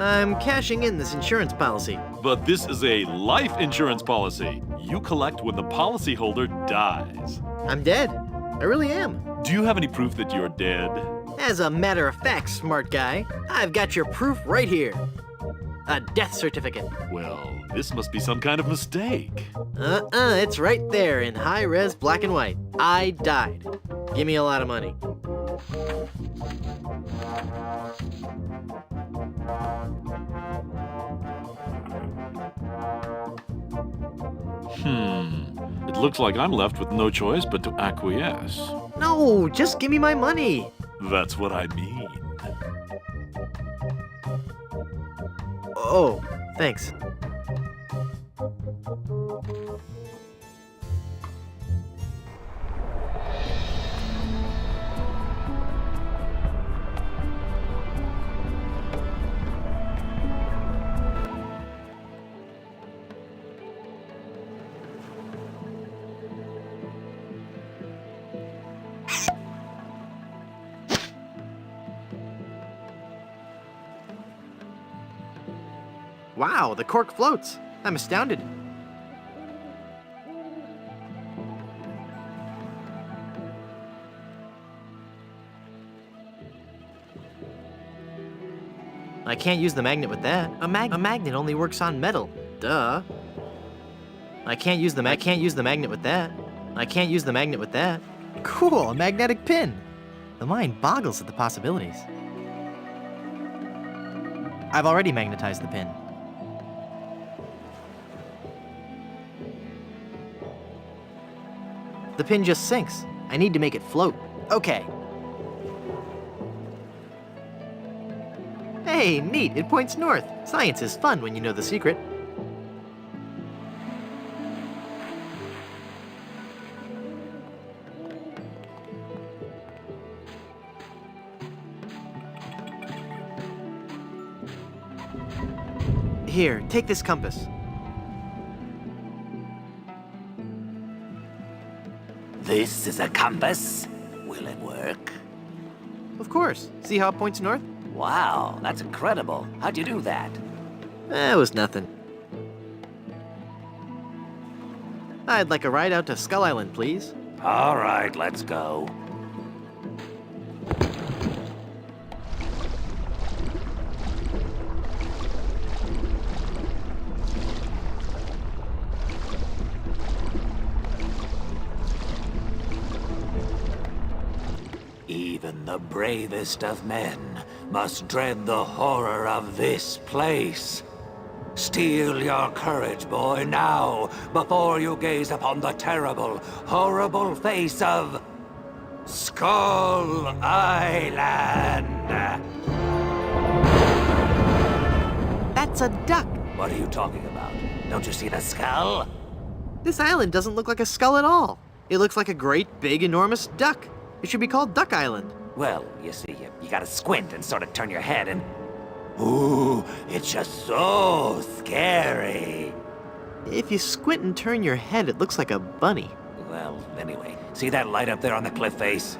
I'm cashing in this insurance policy. But this is a life insurance policy. You collect when the policyholder dies. I'm dead. I really am. Do you have any proof that you're dead? As a matter of fact, smart guy, I've got your proof right here. A death certificate. Well, this must be some kind of mistake. It's right there in high-res black and white. I died. Give me a lot of money. It looks like I'm left with no choice but to acquiesce. No, just give me my money. That's what I mean. Oh, thanks. Wow, the cork floats. I'm astounded. I can't use the magnet with that. A magnet only works on metal. Duh. I can't use the magnet with that. I can't use the magnet with that. Cool, a magnetic pin. The mind boggles at the possibilities. I've already magnetized the pin. The pin just sinks. I need to make it float. Okay. Hey, neat, it points north. Science is fun when you know the secret. Here, take this compass. This is a compass. Will it work? Of course. See how it points north? Wow, that's incredible. How'd you do that? It was nothing. I'd like a ride out to Skull Island, please. All right, let's go. Even the bravest of men must dread the horror of this place. Steel your courage, boy, now, before you gaze upon the terrible, horrible face of Skull Island. That's a duck. What are you talking about? Don't you see the skull? This island doesn't look like a skull at all. It looks like a great, big, enormous duck. It should be called Duck Island. Well, you see, you gotta squint and sort of turn your head and... Ooh, it's just so scary. If you squint and turn your head, it looks like a bunny. Well, anyway, see that light up there on the cliff face?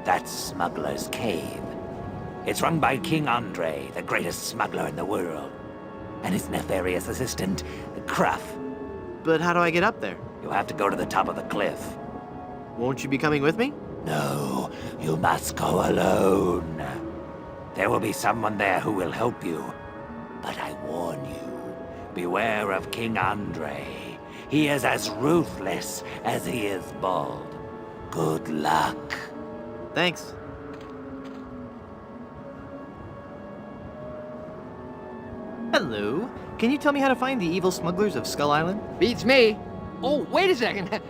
That's Smuggler's Cave. It's run by King Andre, the greatest smuggler in the world. And his nefarious assistant, Cruff. But how do I get up there? You'll have to go to the top of the cliff. Won't you be coming with me? No, you must go alone. There will be someone there who will help you. But I warn you, beware of King Andre. He is as ruthless as he is bald. Good luck. Thanks. Hello. Can you tell me how to find the evil smugglers of Skull Island? Beats me. Oh, wait a second.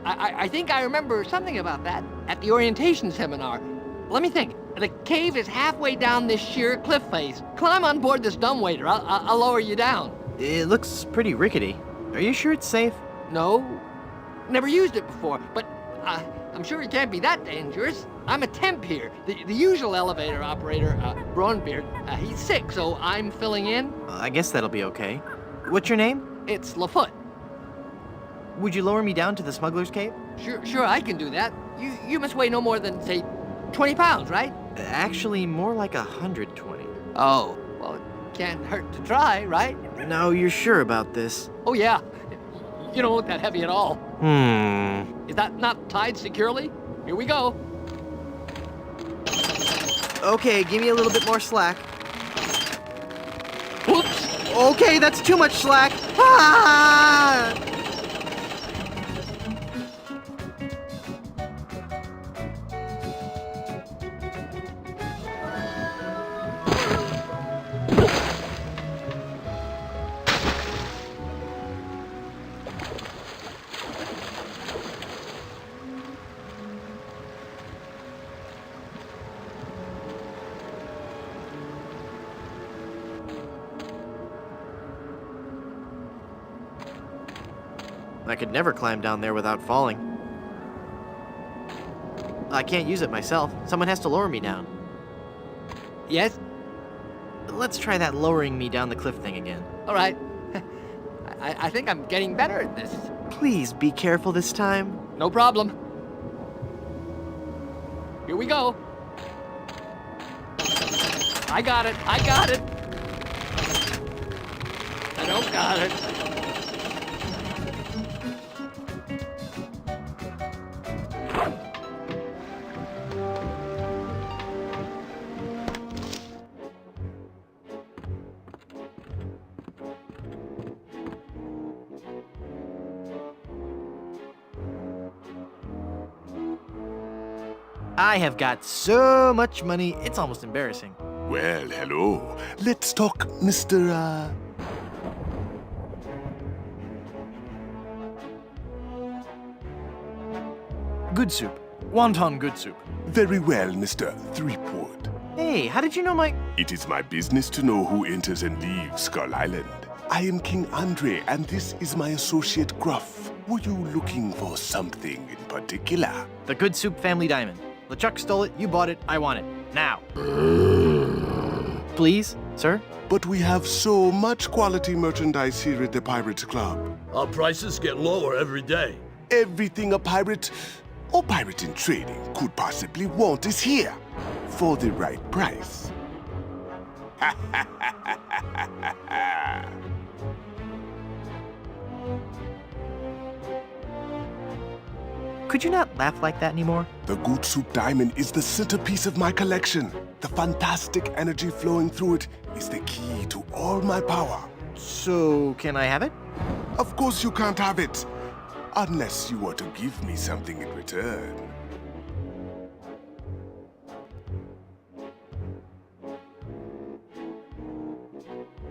I think I remember something about that at the orientation seminar. Let me think. The cave is halfway down this sheer cliff face. Climb on board this dumbwaiter. I'll lower you down. It looks pretty rickety. Are you sure it's safe? No. Never used it before, but I'm sure it can't be that dangerous. I'm a temp here. The usual elevator operator, Braunbeard, he's sick, so I'm filling in. I guess that'll be okay. What's your name? It's Lafoot. Would you lower me down to the smuggler's cave? Sure, I can do that. You must weigh no more than, say, 20 pounds, right? Actually, more like 120. Oh, well, Can't hurt to try, right? No, you're sure about this? Oh, yeah. You don't look that heavy at all. Is that not tied securely? Here we go. Okay, give me a little bit more slack. Whoops! Okay, that's too much slack. Ah! I could never climb down there without falling. I can't use it myself. Someone has to lower me down. Yes? Let's try that lowering me down the cliff thing again. All right. I think I'm getting better at this. Please be careful this time. No problem. Here we go. I got it. I got it. I don't got it. I have got so much money, it's almost embarrassing. Well, hello. Let's talk, Mr. Good soup. Wonton good soup. Very well, Mr. Threepwood. Hey, how did you know my... It is my business to know who enters and leaves Skull Island. I am King Andre, and this is my associate Gruff. Were you looking for something in particular? The Good Soup Family Diamond. LeChuck stole it, you bought it, I want it. Now. Please, sir? But we have so much quality merchandise here at the Pirates Club. Our prices get lower every day. Everything a pirate or pirate in trading could possibly want is here for the right price. Could you not laugh like that anymore? The Good Soup Diamond is the centerpiece of my collection. The fantastic energy flowing through it is the key to all my power. So, can I have it? Of course you can't have it, unless you were to give me something in return.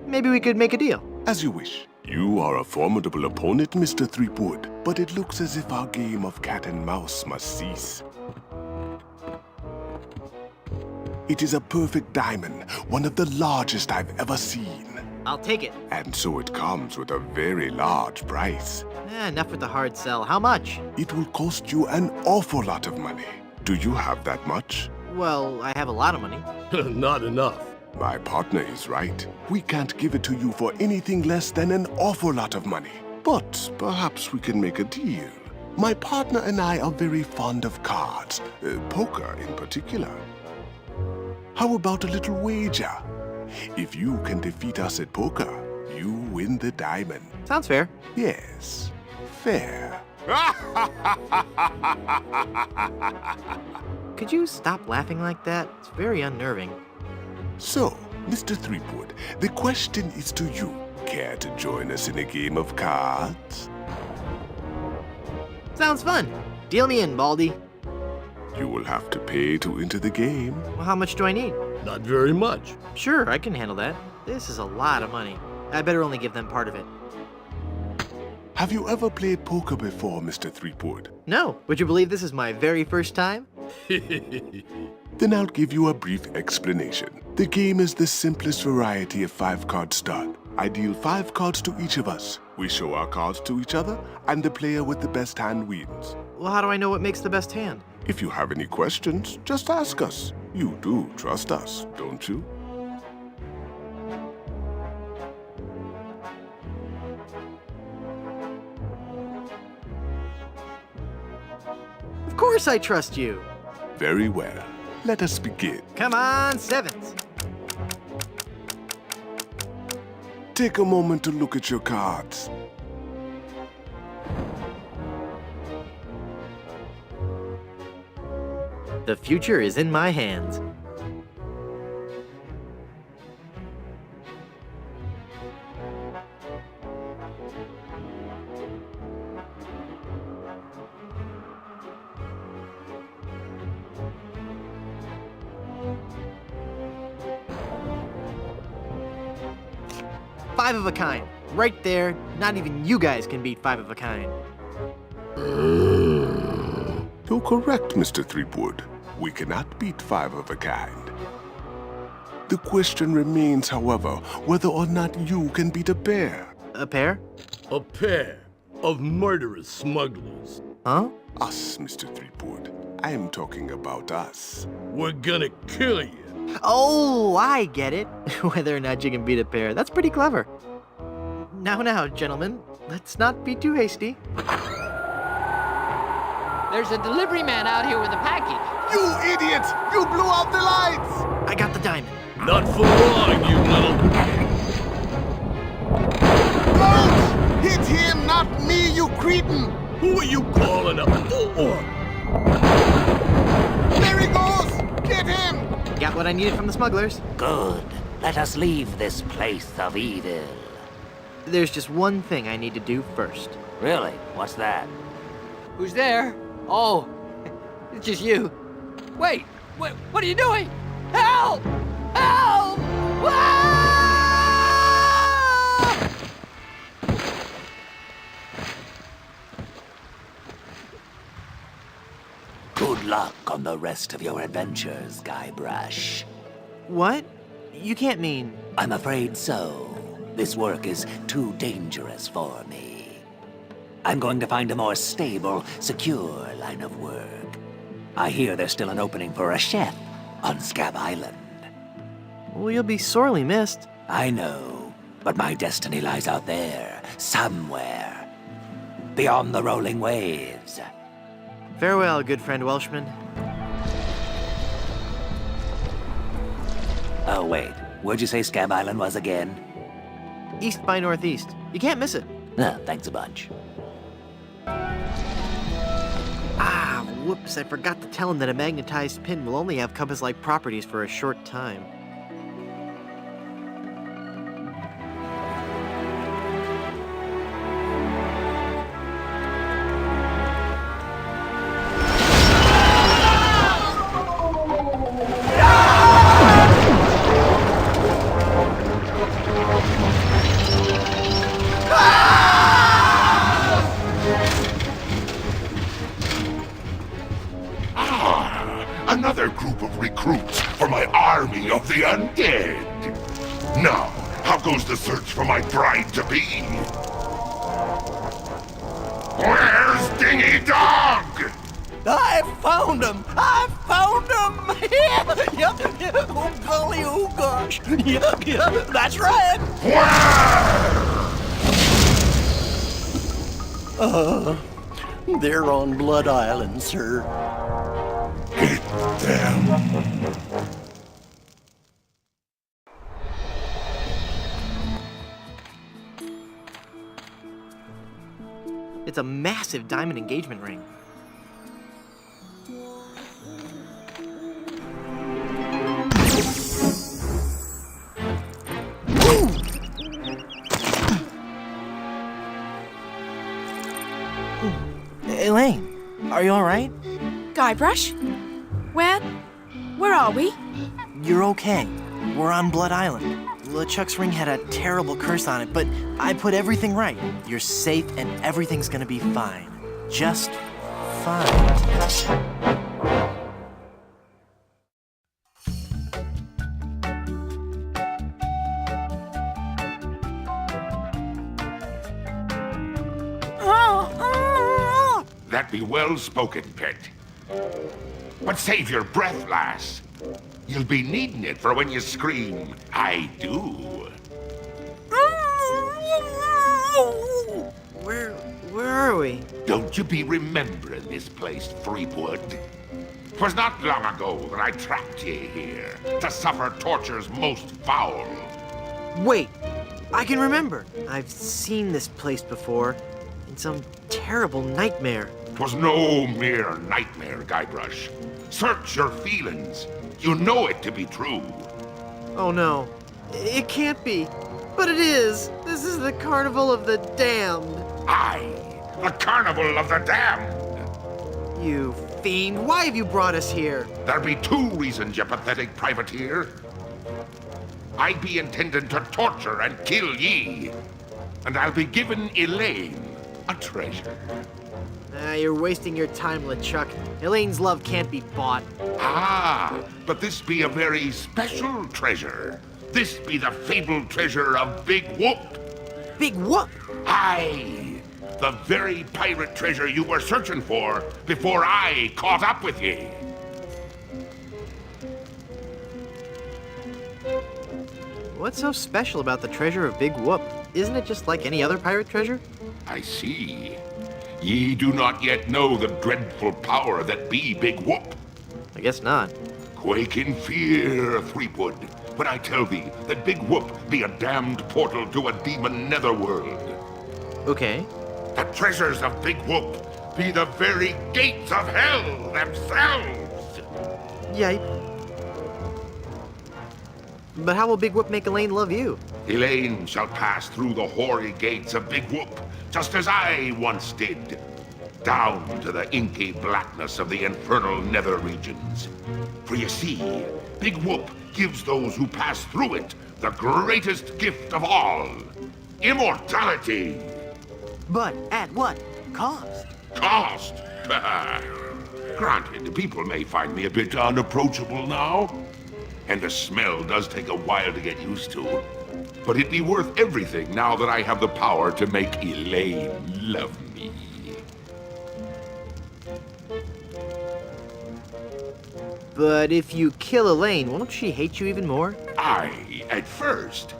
Maybe we could make a deal. As you wish. You are a formidable opponent, Mr. Threepwood, but it looks as if our game of cat and mouse must cease. It is a perfect diamond, one of the largest I've ever seen. I'll take it. And so it comes with a very large price. Enough with the hard sell. How much? It will cost you an awful lot of money. Do you have that much? Well, I have a lot of money. Not enough. My partner is right. We can't give it to you for anything less than an awful lot of money. But perhaps we can make a deal. My partner and I are very fond of cards, poker in particular. How about a little wager? If you can defeat us at poker, you win the diamond. Sounds fair. Yes, fair. Could you stop laughing like that? It's very unnerving. So, Mr. Threepwood, the question is to you. Care to join us in a game of cards? Sounds fun. Deal me in, Baldy. You will have to pay to enter the game. Well, how much do I need? Not very much. Sure, I can handle that. This is a lot of money. I better only give them part of it. Have you ever played poker before, Mr. Threepwood? No. Would you believe this is my very first time? Then I'll give you a brief explanation. The game is the simplest variety of 5-card stud. I deal 5 cards to each of us. We show our cards to each other, and the player with the best hand wins. Well, how do I know what makes the best hand? If you have any questions, just ask us. You do trust us, don't you? Of course I trust you. Very well. Let us begin. Come on, sevens. Take a moment to look at your cards. The future is in my hands. Five of a kind. Right there. Not even you guys can beat five of a kind. You're correct, Mr. Threepwood. We cannot beat five of a kind. The question remains, however, whether or not you can beat a pair. A pair? A pair of murderous smugglers. Huh? Us, Mr. Threepwood. I am talking about us. We're gonna kill you. Oh, I get it. Whether or not you can beat a pair. That's pretty clever. Now, gentlemen, let's not be too hasty. There's a delivery man out here with a package. You idiots! You blew out the lights! I got the diamond. Not for long, you little... Don't! Hit him, not me, you cretin! Who are you calling a fool? There he goes! Get him! Got what I needed from the smugglers. Good. Let us leave this place of evil. There's just one thing I need to do first. Really? What's that? Who's there? Oh, it's just you. Wait, what are you doing? Help! Help! Ah! Good luck on the rest of your adventures, Guybrush. What? You can't mean... I'm afraid so. This work is too dangerous for me. I'm going to find a more stable, secure line of work. I hear there's still an opening for a chef on Scab Island. Well, you'll be sorely missed. I know, but my destiny lies out there, somewhere. Beyond the rolling waves. Farewell, good friend Welshman. Oh, wait. Where'd you say Scab Island was again? East by northeast. You can't miss it. Thanks a bunch. Ah, whoops, I forgot to tell him that a magnetized pin will only have compass-like properties for a short time. Another group of recruits for my army of the undead. Now, how goes the search for my bride-to-be? Where's Dingy Dog? I found him! I found him! Yep. Oh, golly, oh, gosh. Yep, that's right. Where? They're on Blood Island, sir. Get them. It's a massive diamond engagement ring. Elaine, are you all right? Guybrush? Where are we? You're okay. We're on Blood Island. LeChuck's ring had a terrible curse on it, but I put everything right. You're safe and everything's gonna be fine. Just fine. That be well spoken, pet. But save your breath, lass. You'll be needing it for when you scream, I do. Where are we? Don't you be remembering this place, Threepwood? 'Twas not long ago that I trapped ye here to suffer tortures most foul. Wait, I can remember. I've seen this place before. In some terrible nightmare. 'Twas no mere nightmare, Guybrush. Search your feelings. You know it to be true. Oh no. It can't be. But it is. This is the Carnival of the Damned. Aye, the Carnival of the Damned. You fiend. Why have you brought us here? There be two reasons, you pathetic privateer. I be intending to torture and kill ye. And I'll be giving Elaine a treasure. You're wasting your time, LeChuck. Elaine's love can't be bought. Ah, but this be a very special treasure. This be the fabled treasure of Big Whoop. Big whoop! Aye, the very pirate treasure you were searching for before I caught up with ye. What's so special about the treasure of Big Whoop? Isn't it just like any other pirate treasure? I see. Ye do not yet know the dreadful power that be Big Whoop. I guess not. Quake in fear, Threepwood, when I tell thee that Big Whoop be a damned portal to a demon netherworld. Okay. The treasures of Big Whoop be the very gates of hell themselves. Yipe. But how will Big Whoop make Elaine love you? Elaine shall pass through the hoary gates of Big Whoop, just as I once did, down to the inky blackness of the infernal nether regions. For you see, Big Whoop gives those who pass through it the greatest gift of all, immortality. But at what cost? Cost? Granted, people may find me a bit unapproachable now, and the smell does take a while to get used to. But it'd be worth everything now that I have the power to make Elaine love me. But if you kill Elaine, won't she hate you even more? Aye, at first.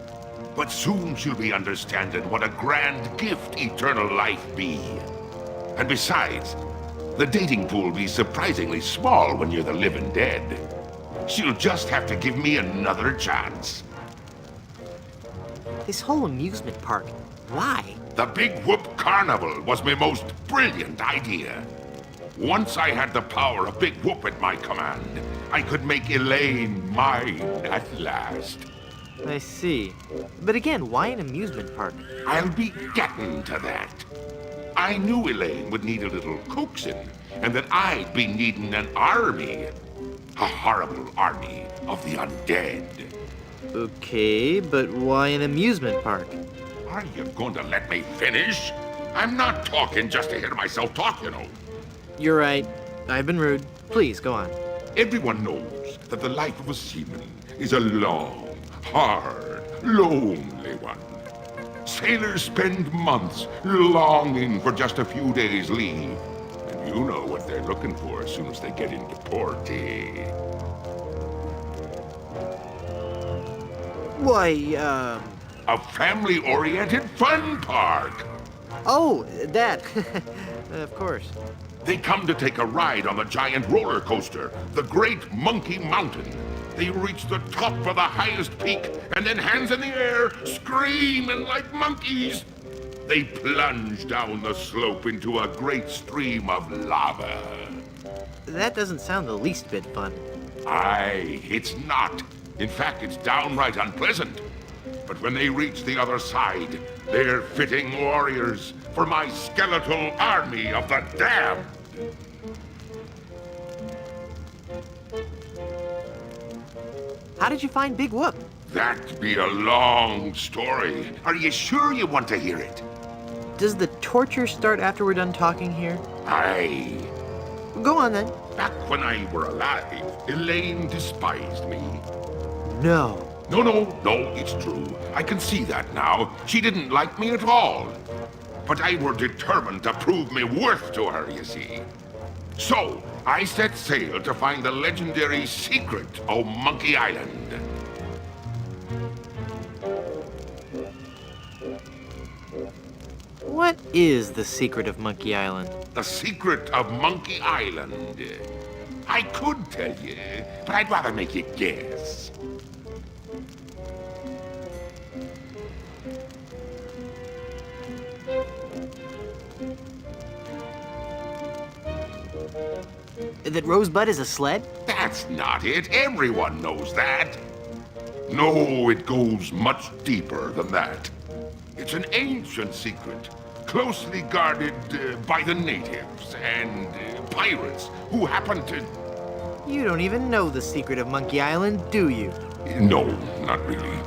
But soon she'll be understanding what a grand gift eternal life be. And besides, the dating pool be surprisingly small when you're the living dead. She'll just have to give me another chance. This whole amusement park, why? The Big Whoop Carnival was my most brilliant idea. Once I had the power of Big Whoop at my command, I could make Elaine mine at last. I see. But again, why an amusement park? I'll be getting to that. I knew Elaine would need a little coaxing, and that I'd be needing an army. A horrible army of the undead. Okay, but why an amusement park? Are you going to let me finish? I'm not talking just to hear myself talk, you know. You're right. I've been rude. Please, go on. Everyone knows that the life of a seaman is a long, hard, lonely one. Sailors spend months longing for just a few days' leave. And you know what they're looking for as soon as they get into port, eh? Why, A family-oriented fun park. Oh, that. Of course. They come to take a ride on the giant roller coaster, the Great Monkey Mountain. They reach the top of the highest peak, and then hands in the air, screaming like monkeys. They plunge down the slope into a great stream of lava. That doesn't sound the least bit fun. Aye, it's not. In fact, it's downright unpleasant. But when they reach the other side, they're fitting warriors for my skeletal army of the damned. How did you find Big Whoop? That'd be a long story. Are you sure you want to hear it? Does the torture start after we're done talking here? Aye. Go on then. Back when I were alive, Elaine despised me. No. No, it's true. I can see that now. She didn't like me at all. But I were determined to prove me worth to her, you see. So, I set sail to find the legendary secret of Monkey Island. What is the secret of Monkey Island? The secret of Monkey Island. I could tell you, but I'd rather make you guess. That Rosebud is a sled? That's not it. Everyone knows that. No, it goes much deeper than that. It's an ancient secret, closely guarded by the natives and pirates who happen to... You don't even know the secret of Monkey Island, do you? No, not really.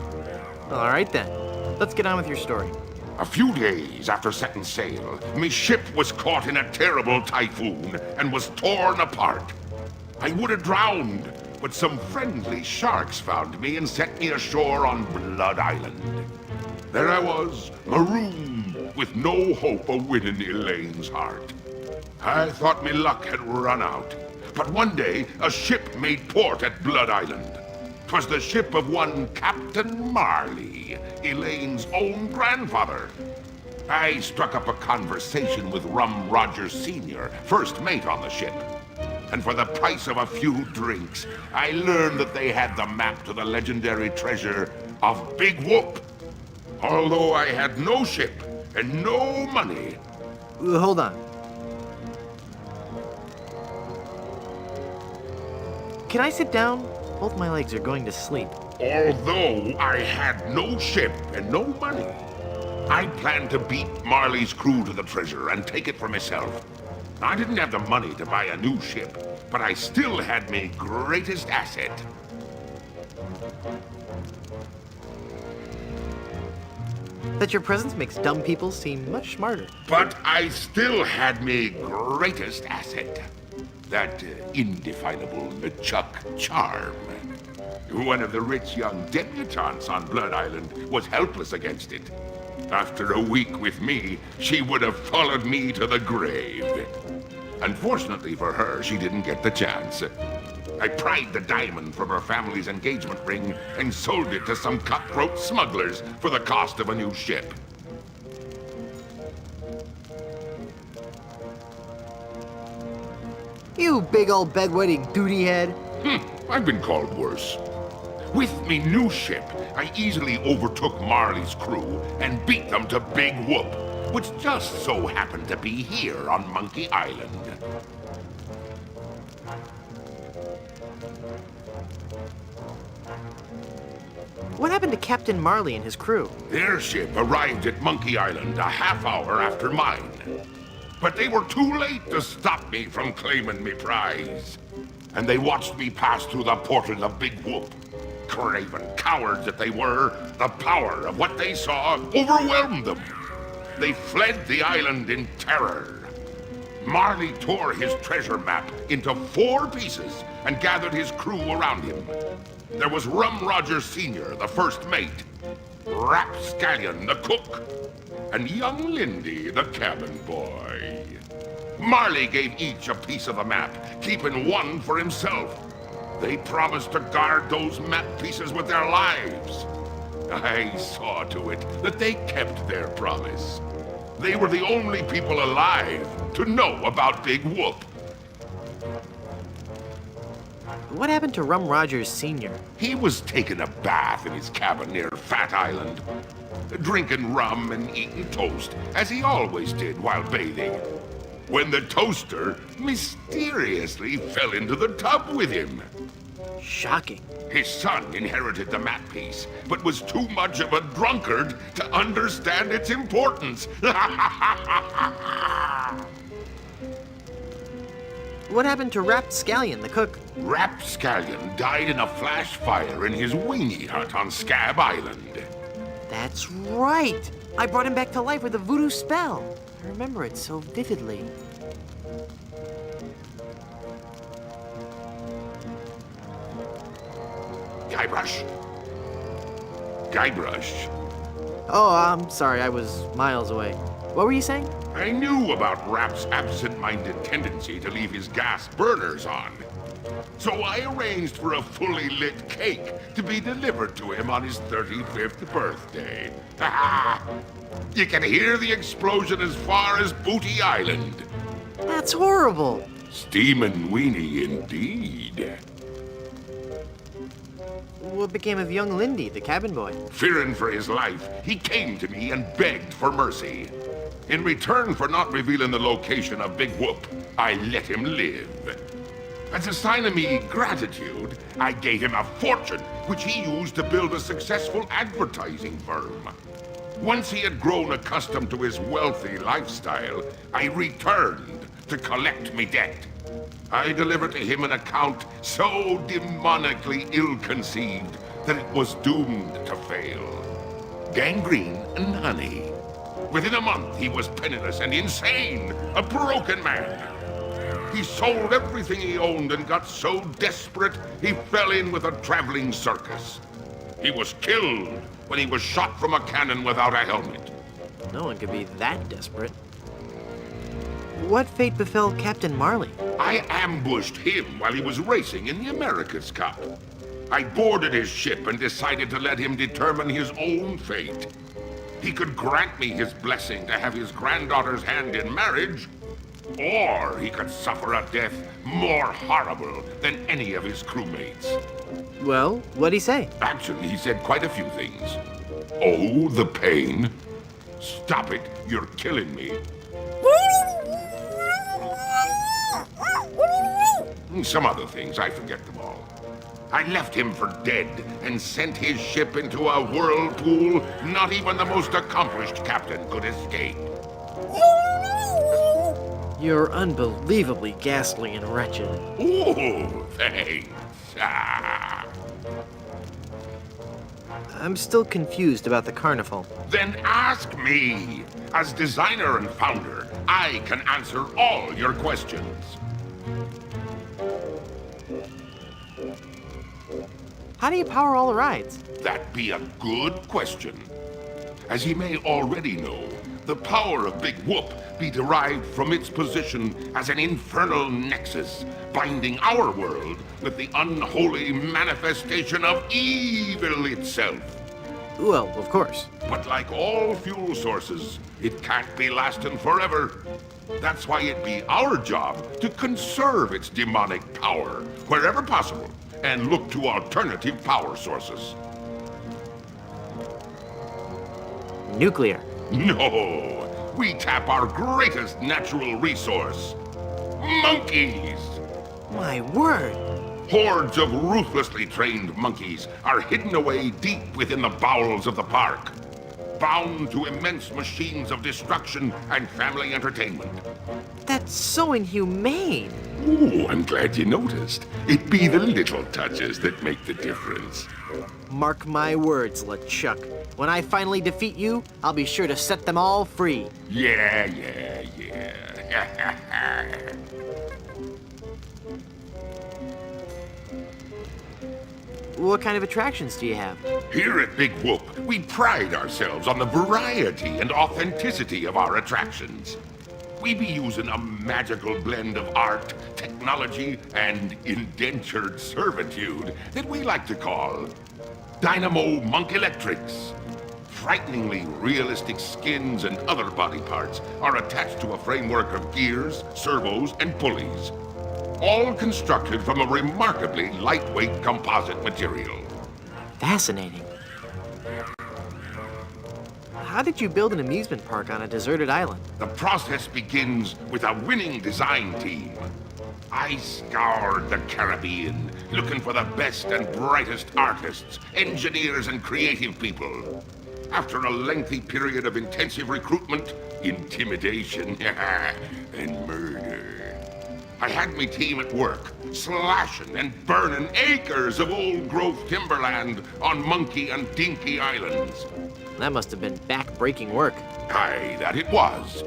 All right then. Let's get on with your story. A few days after setting sail, my ship was caught in a terrible typhoon and was torn apart. I would have drowned, but some friendly sharks found me and set me ashore on Blood Island. There I was, marooned, with no hope of winning Elaine's heart. I thought my luck had run out, but one day a ship made port at Blood Island. 'Twas the ship of one Captain Marley, Elaine's own grandfather. I struck up a conversation with Rum Rogers Sr., first mate on the ship. And for the price of a few drinks, I learned that they had the map to the legendary treasure of Big Whoop. Although I had no ship and no money. Hold on. Can I sit down? Both my legs are going to sleep. Although I had no ship and no money, I planned to beat Marley's crew to the treasure and take it for myself. I didn't have the money to buy a new ship, but I still had my greatest asset. That your presence makes dumb people seem much smarter. But I still had my greatest asset. That indefinable LeChuck charm. One of the rich young debutantes on Blood Island was helpless against it. After a week with me, she would have followed me to the grave. Unfortunately for her, she didn't get the chance. I pried the diamond from her family's engagement ring and sold it to some cutthroat smugglers for the cost of a new ship. You big old bedwetting duty head. I've been called worse. With me new ship, I easily overtook Marley's crew and beat them to Big Whoop, which just so happened to be here on Monkey Island. What happened to Captain Marley and his crew? Their ship arrived at Monkey Island a half hour after mine. But they were too late to stop me from claiming me prize. And they watched me pass through the portal of Big Whoop. Craven cowards that they were, the power of what they saw overwhelmed them. They fled the island in terror. Marley tore his treasure map into 4 pieces and gathered his crew around him. There was Rum Rogers Sr., the first mate, Rapscallion, the cook, and young Lindy, the cabin boy. Marley gave each a piece of the map, keeping one for himself. They promised to guard those map pieces with their lives. I saw to it that they kept their promise. They were the only people alive to know about Big Whoop. What happened to Rum Rogers Sr.? He was taking a bath in his cabin near Fat Island, drinking rum and eating toast, as he always did while bathing, when the toaster mysteriously fell into the tub with him. Shocking. His son inherited the map piece, but was too much of a drunkard to understand its importance. What happened to Rapscallion, the cook? Rapscallion died in a flash fire in his weenie hut on Scab Island. That's right! I brought him back to life with a voodoo spell. I remember it so vividly. Guybrush. Guybrush. Oh, I'm sorry, I was miles away. What were you saying? I knew about Rap's absent-minded tendency to leave his gas burners on. So I arranged for a fully lit cake to be delivered to him on his 35th birthday. You can hear the explosion as far as Booty Island. That's horrible. Steamin' weenie indeed. What became of young Lindy, the cabin boy? Fearing for his life, he came to me and begged for mercy. In return for not revealing the location of Big Whoop, I let him live. As a sign of me gratitude, I gave him a fortune, which he used to build a successful advertising firm. Once he had grown accustomed to his wealthy lifestyle, I returned to collect me debt. I delivered to him an account so demonically ill-conceived that it was doomed to fail. Gangrene and honey. Within a month, he was penniless and insane, a broken man. He sold everything he owned and got so desperate, he fell in with a traveling circus. He was killed when he was shot from a cannon without a helmet. No one could be that desperate. What fate befell Captain Marley? I ambushed him while he was racing in the America's Cup. I boarded his ship and decided to let him determine his own fate. He could grant me his blessing to have his granddaughter's hand in marriage, or he could suffer a death more horrible than any of his crewmates. Well, what'd he say? Actually, he said quite a few things. Oh, the pain. Stop it, you're killing me. Some other things, I forget them all. I left him for dead and sent his ship into a whirlpool not even the most accomplished captain could escape. You're unbelievably ghastly and wretched. Oh, thanks. I'm still confused about the carnival. Then ask me. As designer and founder, I can answer all your questions. How do you power all the rides? That be a good question. As ye may already know, the power of Big Whoop be derived from its position as an infernal nexus, binding our world with the unholy manifestation of evil itself. Well, of course. But like all fuel sources, it can't be lasting forever. That's why it be our job to conserve its demonic power wherever possible and look to alternative power sources. Nuclear. No, we tap our greatest natural resource, monkeys. My word. Hordes of ruthlessly trained monkeys are hidden away deep within the bowels of the park, bound to immense machines of destruction and family entertainment. That's so inhumane. Ooh, I'm glad you noticed. It be the little touches that make the difference. Mark my words, LeChuck. When I finally defeat you, I'll be sure to set them all free. Yeah. What kind of attractions do you have? Here at Big Whoop, we pride ourselves on the variety and authenticity of our attractions. We be using a magical blend of art, technology, and indentured servitude that we like to call Dynamo Monk Electrics. Frighteningly realistic skins and other body parts are attached to a framework of gears, servos, and pulleys, all constructed from a remarkably lightweight composite material. Fascinating. How did you build an amusement park on a deserted island? The process begins with a winning design team. I scoured the Caribbean, looking for the best and brightest artists, engineers, and creative people. After a lengthy period of intensive recruitment, intimidation, and murder, I had my team at work, slashing and burning acres of old-growth timberland on Monkey and Dinky Islands. That must have been back-breaking work. Aye, that it was.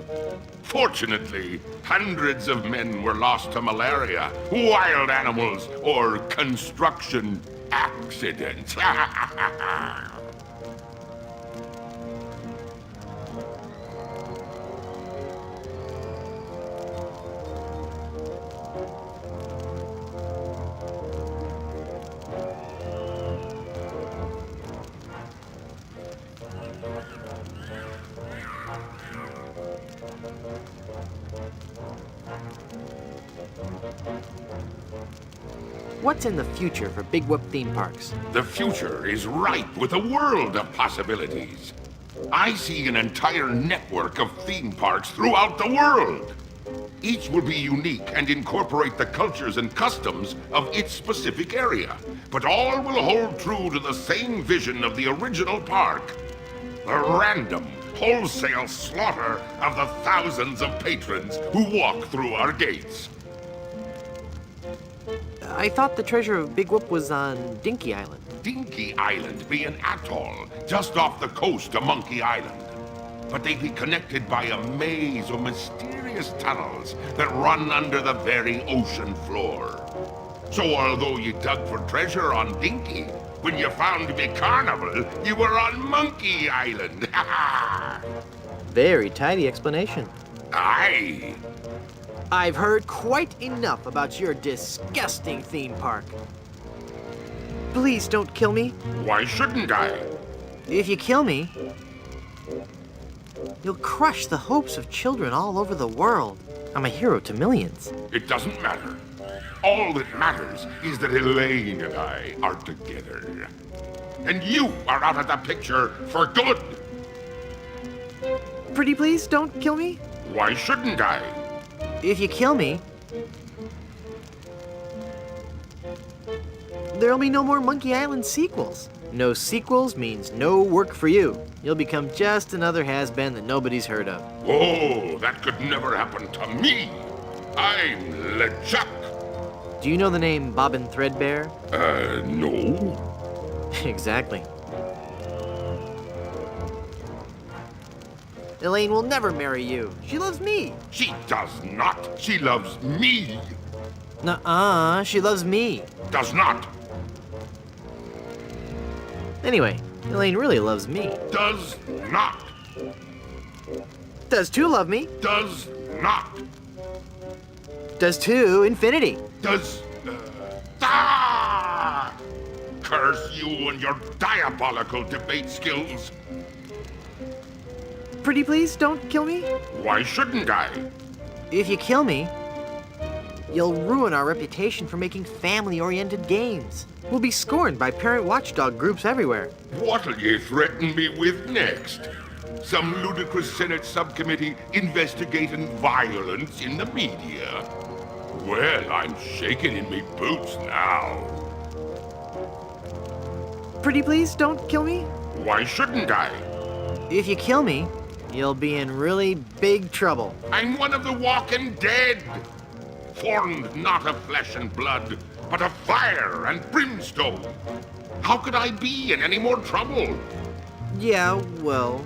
Fortunately, hundreds of men were lost to malaria, wild animals, or construction accidents. What's in the future for Big Whoop theme parks? The future is ripe with a world of possibilities. I see an entire network of theme parks throughout the world. Each will be unique and incorporate the cultures and customs of its specific area. But all will hold true to the same vision of the original park. The random, wholesale slaughter of the thousands of patrons who walk through our gates. I thought the treasure of Big Whoop was on Dinky Island. Dinky Island be an atoll just off the coast of Monkey Island. But they be connected by a maze of mysterious tunnels that run under the very ocean floor. So although you dug for treasure on Dinky, when you found me carnival, you were on Monkey Island. Very tidy explanation. Aye. I've heard quite enough about your disgusting theme park. Please don't kill me. Why shouldn't I? If you kill me, you'll crush the hopes of children all over the world. I'm a hero to millions. It doesn't matter. All that matters is that Elaine and I are together. And you are out of the picture for good. Pretty please don't kill me. Why shouldn't I? If you kill me, there'll be no more Monkey Island sequels. No sequels means no work for you. You'll become just another has-been that nobody's heard of. Oh, that could never happen to me. I'm LeChuck. Do you know the name Bobbin Threadbare? No. Exactly. Elaine will never marry you. She loves me. She does not. She loves me. Nuh-uh, she loves me. Does not. Anyway, Elaine really loves me. Does not. Does 2 love me? Does not. Does 2 infinity? Does... Curse you and your diabolical debate skills. Pretty please don't kill me. Why shouldn't I? If you kill me, you'll ruin our reputation for making family-oriented games. We'll be scorned by parent watchdog groups everywhere. What'll you threaten me with next? Some ludicrous Senate subcommittee investigating violence in the media? Well, I'm shaking in me boots now. Pretty please don't kill me. Why shouldn't I? If you kill me, you'll be in really big trouble. I'm one of the walking dead, formed not of flesh and blood, but of fire and brimstone. How could I be in any more trouble? Yeah, well,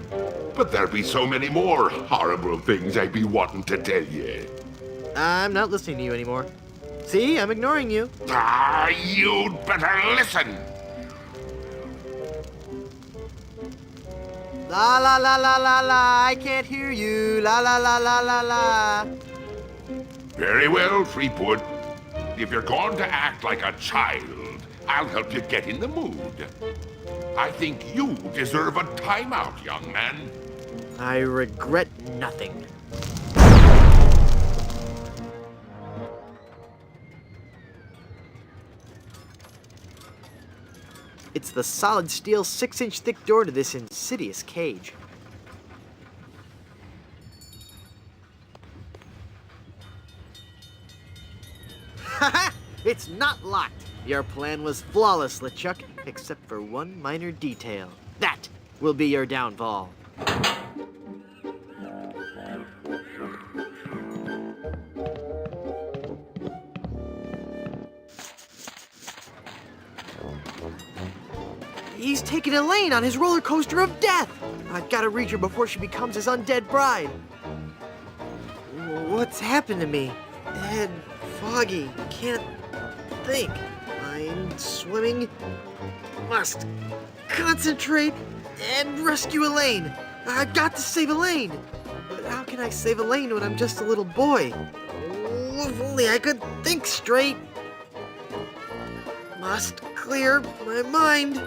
But there be so many more horrible things I be wanting to tell ye. I'm not listening to you anymore. See, I'm ignoring you. You'd better listen. La la la la la la, I can't hear you. La la la la la la. Very well, Threepwood. If you're going to act like a child, I'll help you get in the mood. I think you deserve a timeout, young man. I regret nothing. It's the solid steel 6-inch thick door to this insidious cage. Haha! It's not locked! Your plan was flawless, LeChuck, except for one minor detail. That will be your downfall. He's taking Elaine on his roller coaster of death! I've got to reach her before she becomes his undead bride. What's happened to me? Head foggy, can't think. I'm swimming. Must concentrate and rescue Elaine. I've got to save Elaine. But how can I save Elaine when I'm just a little boy? Oh, if only I could think straight. Must clear my mind.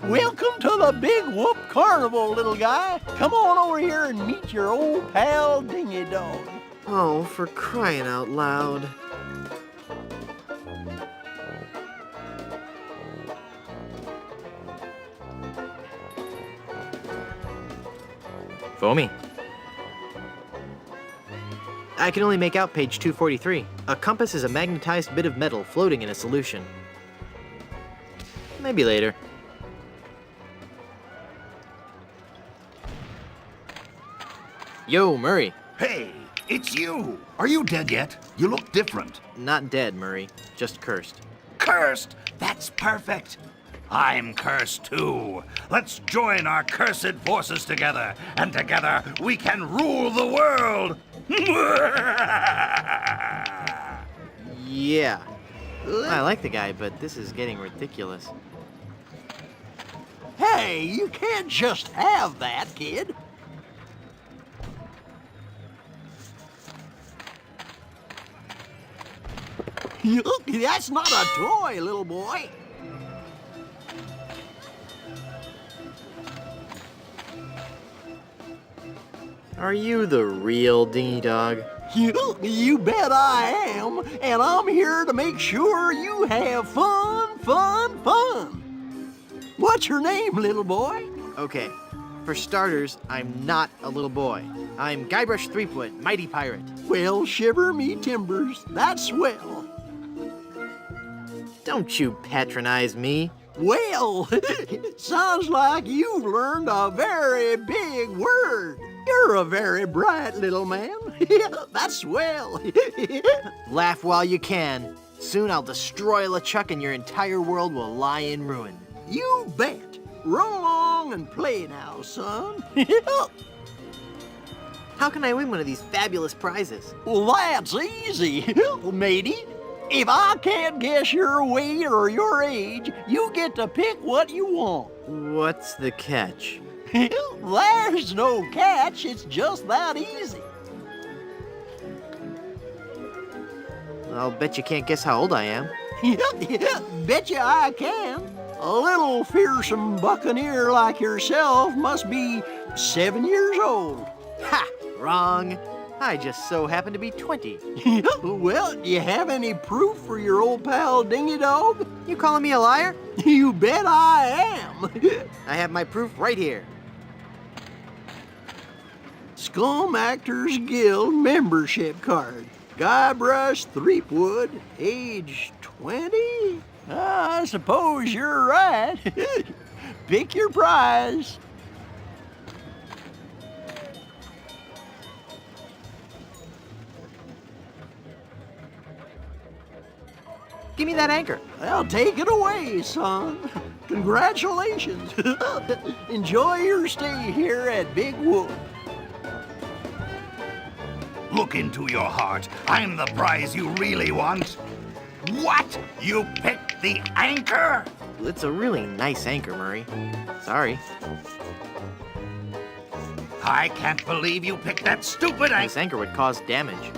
Welcome to the Big Whoop Carnival, little guy. Come on over here and meet your old pal Dingy Dog. Oh, for crying out loud. Foamy. I can only make out page 243. A compass is a magnetized bit of metal floating in a solution. Maybe later. Yo, Murray. Hey, it's you. Are you dead yet? You look different. Not dead, Murray. Just cursed. Cursed? That's perfect. I'm cursed too. Let's join our cursed forces together, and together we can rule the world. Yeah. I like the guy, but this is getting ridiculous. Hey, you can't just have that, kid. That's not a toy, little boy. Are you the real dingy dog? You bet I am, and I'm here to make sure you have fun, fun, fun. What's your name, little boy? Okay. For starters, I'm not a little boy. I'm Guybrush Threepwood, mighty pirate. Well, shiver me timbers, that's swell. Don't you patronize me. Well, sounds like you've learned a very big word. You're a very bright little man. That's swell. Laugh while you can. Soon I'll destroy LeChuck and your entire world will lie in ruin. You bet. Run along and play now, son. How can I win one of these fabulous prizes? Well, that's easy, matey. If I can't guess your weight or your age, you get to pick what you want. What's the catch? There's no catch, it's just that easy. I'll bet you can't guess how old I am. Betcha I can. A little fearsome buccaneer like yourself must be 7 years old. Ha! Wrong. I just so happen to be 20. Well, do you have any proof for your old pal Dingy Dog? You calling me a liar? You bet I am. I have my proof right here. Scum Actors Guild membership card. Guybrush Threepwood, age 20? I suppose you're right. Pick your prize. Give me that anchor. Well, take it away, son. Congratulations. Enjoy your stay here at Big Wood. Look into your heart. I'm the prize you really want. What? You picked the anchor? It's a really nice anchor, Murray. Sorry. I can't believe you picked that stupid This anchor. anchor would cause damage.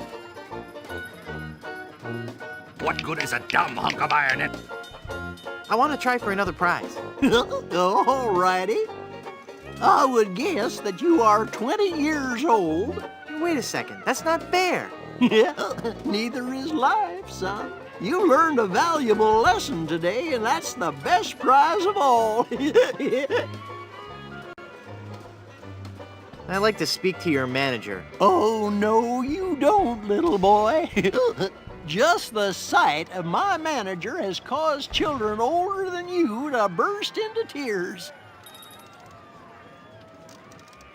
What good is a dumb hunk of iron? I want to try for another prize. Alrighty. I would guess that you are 20 years old. Wait a second. That's not fair. Neither is life, son. You learned a valuable lesson today, and that's the best prize of all. I'd like to speak to your manager. Oh, no, you don't, little boy. Just the sight of my manager has caused children older than you to burst into tears.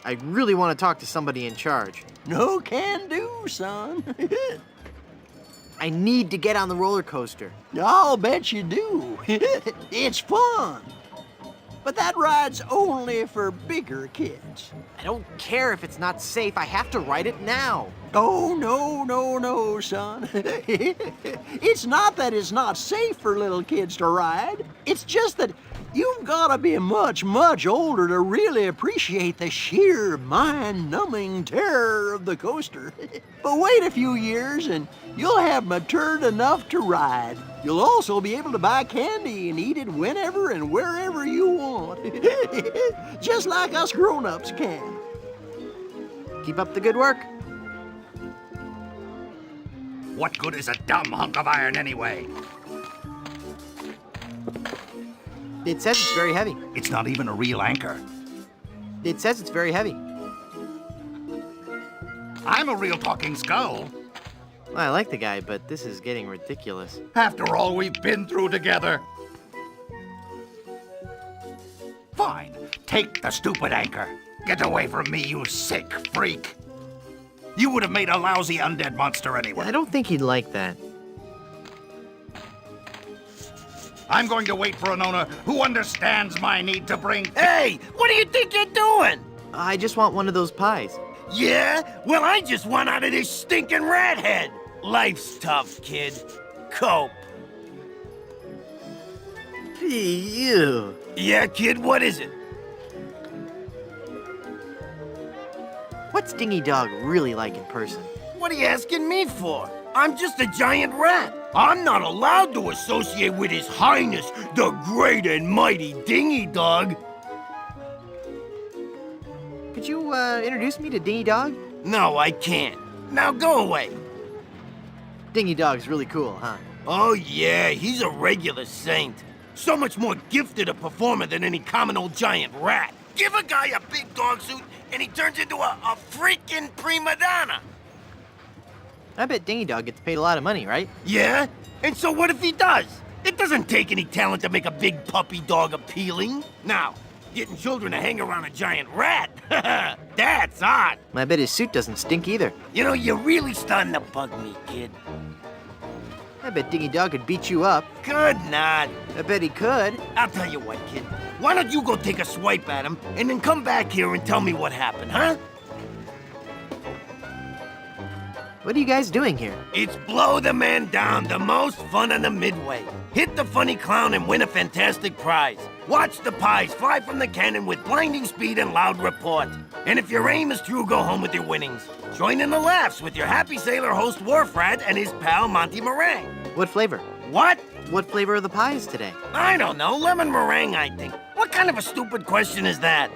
I really want to talk to somebody in charge. No can do, son. I need to get on the roller coaster. I'll bet you do. It's fun. But that ride's only for bigger kids. I don't care if it's not safe. I have to ride it now. Oh, no, son. It's not that it's not safe for little kids to ride. It's just that you've got to be much, much older to really appreciate the sheer mind-numbing terror of the coaster. But wait a few years and you'll have matured enough to ride. You'll also be able to buy candy and eat it whenever and wherever you want. Just like us grown-ups can. Keep up the good work. What good is a dumb hunk of iron anyway? It says it's very heavy. It's not even a real anchor. It says it's very heavy. I'm a real talking skull. Well, I like the guy, but this is getting ridiculous. After all we've been through together. Fine. Take the stupid anchor. Get away from me, you sick freak. You would have made a lousy undead monster anyway. I don't think he'd like that. I'm going to wait for an owner who understands my need to bring... Hey, what do you think you're doing? I just want one of those pies. Yeah? Well, I just want out of this stinking rat head. Life's tough, kid. Cope. Ew. Yeah, kid, what is it? What's Dingy Dog really like in person? What are you asking me for? I'm just a giant rat. I'm not allowed to associate with His Highness, the great and mighty Dingy Dog. Could you introduce me to Dingy Dog? No, I can't. Now go away. Dingy Dog's really cool, huh? Oh, yeah, he's a regular saint. So much more gifted a performer than any common old giant rat. Give a guy a big dog suit, and he turns into a freaking prima donna. I bet Dingy Dog gets paid a lot of money, right? Yeah? And so what if he does? It doesn't take any talent to make a big puppy dog appealing. Now, getting children to hang around a giant rat, that's odd. I bet his suit doesn't stink either. You know, you're really starting to bug me, kid. I bet Dingy Dog could beat you up. Could not. I bet he could. I'll tell you what, kid. Why don't you go take a swipe at him, and then come back here and tell me what happened, huh? What are you guys doing here? It's Blow the Man Down, the most fun on the Midway. Hit the funny clown and win a fantastic prize. Watch the pies fly from the cannon with blinding speed and loud report. And if your aim is true, go home with your winnings. Join in the laughs with your happy sailor host Wharfrat and his pal Monty Meringue. What flavor? What? What flavor are the pies today? I don't know, lemon meringue, I think. What kind of a stupid question is that?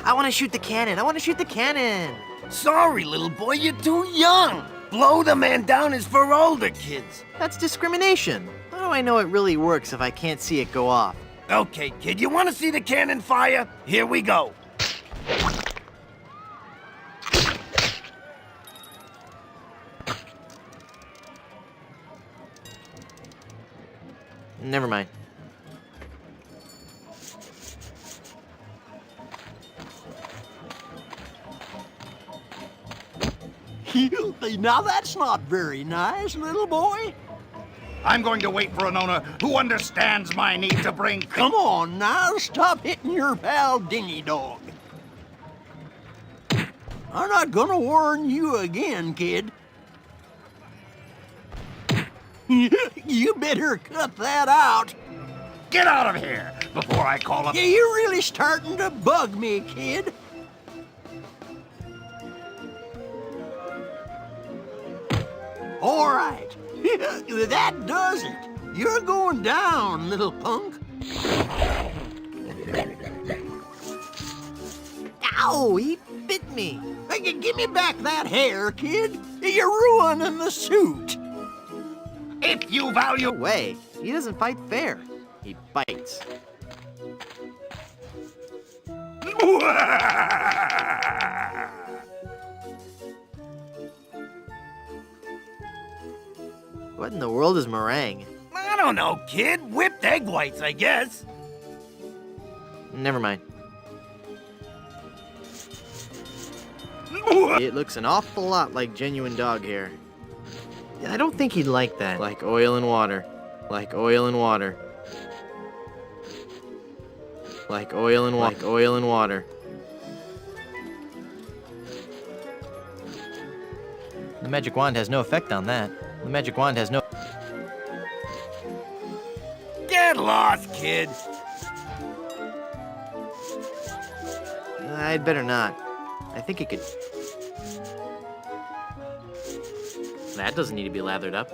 I want to shoot the cannon. I want to shoot the cannon. Sorry, little boy, you're too young. Blow the Man Down is for older kids. That's discrimination. How do I know it really works if I can't see it go off? Okay, kid, you want to see the cannon fire? Here we go. Never mind. Now that's not very nice, little boy. I'm going to wait for an owner who understands my need to bring... Come on now, stop hitting your pal Dingy Dog. I'm not gonna warn you again, kid. You better cut that out. Get out of here before I call up... Yeah, you're really starting to bug me, kid. All right. That does it. You're going down, little punk. Ow, he bit me. Hey, give me back that hair, kid. You're ruining the suit. If you value... No way. He doesn't fight fair. He bites. What in the world is meringue? I don't know, kid. Whipped egg whites, I guess. Never mind. It looks an awful lot like genuine dog hair. I don't think he'd like that. Like oil and water. Like oil and water. Like oil and water. Like oil and water. The magic wand has no effect on that. The magic wand has no... Get lost, kid. I'd better not. I think it could... That doesn't need to be lathered up.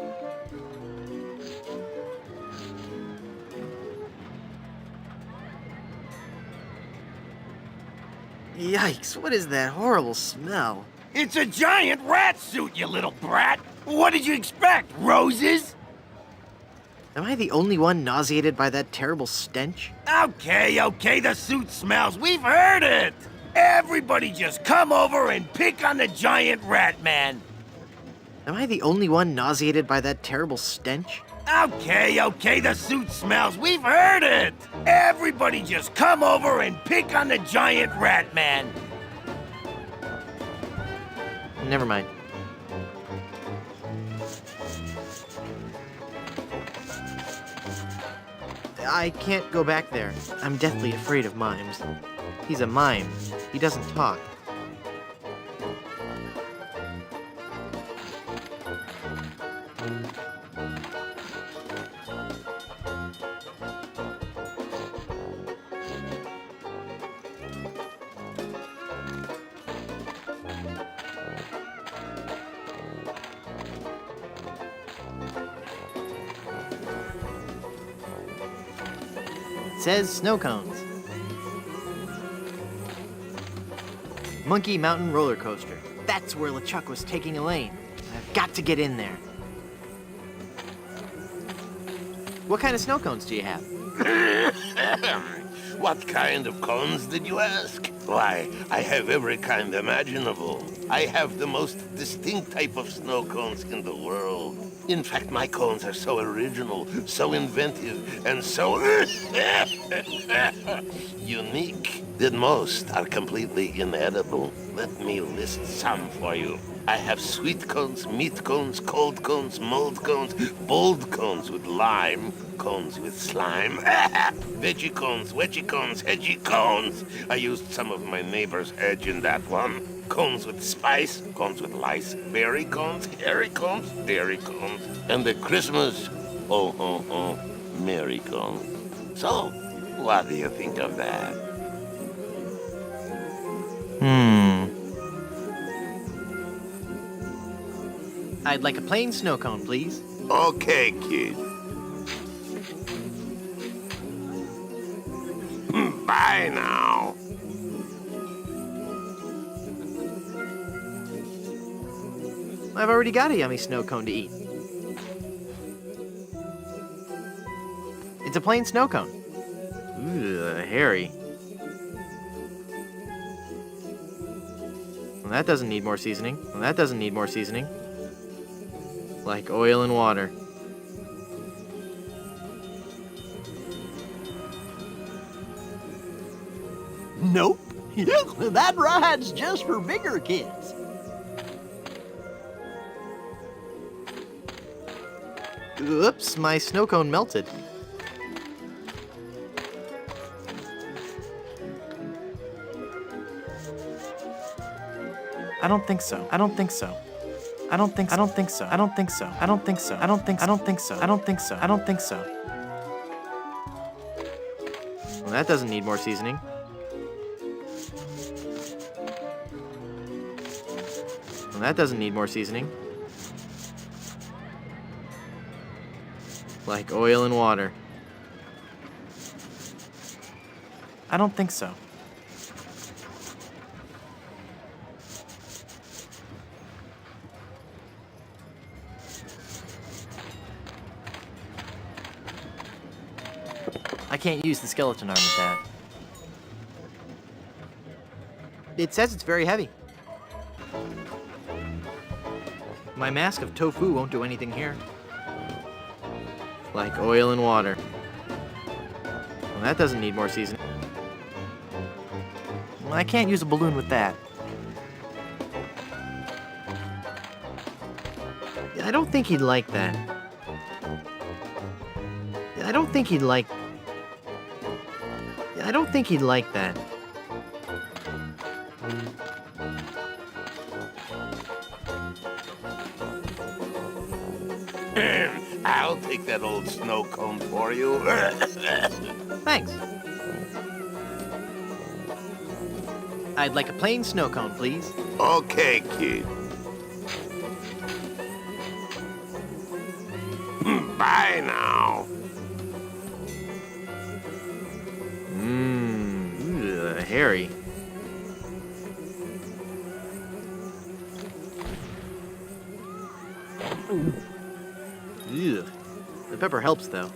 Yikes, what is that horrible smell? It's a giant rat suit, you little brat. What did you expect, roses? Am I the only one nauseated by that terrible stench? Okay, the suit smells. We've heard it. Everybody just come over and pick on the giant rat man. Am I the only one nauseated by that terrible stench? Okay, the suit smells. We've heard it. Everybody just come over and pick on the giant rat man. Never mind. I can't go back there. I'm deathly afraid of mimes. He's a mime. He doesn't talk. Says snow cones. Monkey Mountain Roller Coaster. That's where LeChuck was taking Elaine. I've got to get in there. What kind of snow cones do you have? What kind of cones did you ask? Why, I have every kind imaginable. I have the most distinct type of snow cones in the world. In fact, my cones are so original, so inventive, and so unique that most are completely inedible. Let me list some for you. I have sweet cones, meat cones, cold cones, mold cones, bold cones with lime, cones with slime, veggie cones, wedgie cones, hedgy cones. I used some of my neighbor's edge in that one. Cones with spice, cones with lice, berry cones, hairy cones, dairy cones, and the Christmas, merry cones. So, what do you think of that? I'd like a plain snow cone, please. Okay, kid. Bye now. I've already got a yummy snow cone to eat. It's a plain snow cone. Ooh, hairy. Well, that doesn't need more seasoning. Well, that doesn't need more seasoning. Like oil and water. Nope. That ride's just for bigger kids. Oops, my snow cone melted. I don't think so. I don't think so. I don't think so. I don't think so. I don't think so. I don't think so. I don't think so. I don't think so. I don't think so. I don't think so. Well, that doesn't need more seasoning. Well, that doesn't need more seasoning. Like oil and water. I don't think so. I can't use the skeleton arm with that. It says it's very heavy. My mask of tofu won't do anything here. Like oil and water. Well, that doesn't need more seasoning. Well, I can't use a balloon with that. I don't think he'd like that. I don't think he'd like... I don't think he'd like that. I'll take that old snow cone for you. Thanks. I'd like a plain snow cone, please. Okay, kid. Bye now. Hairy. Ugh. The pepper helps, though.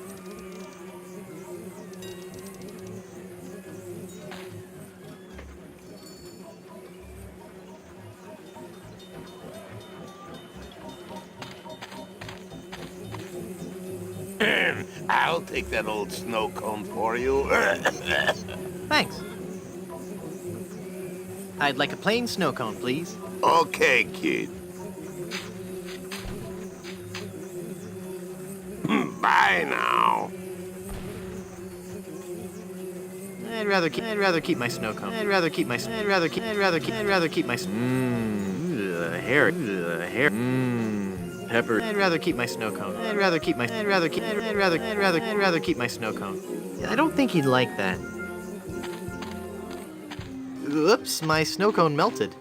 I'll take that old snow cone for you. Thanks. I'd like a plain snow cone, please. Okay, kid. Bye now. I'd rather keep my snow cone. I'd rather keep my hair. Pepper. I'd rather keep my snow cone. I'd rather keep my snow cone. I don't think he'd like that. Oops, my snow cone melted.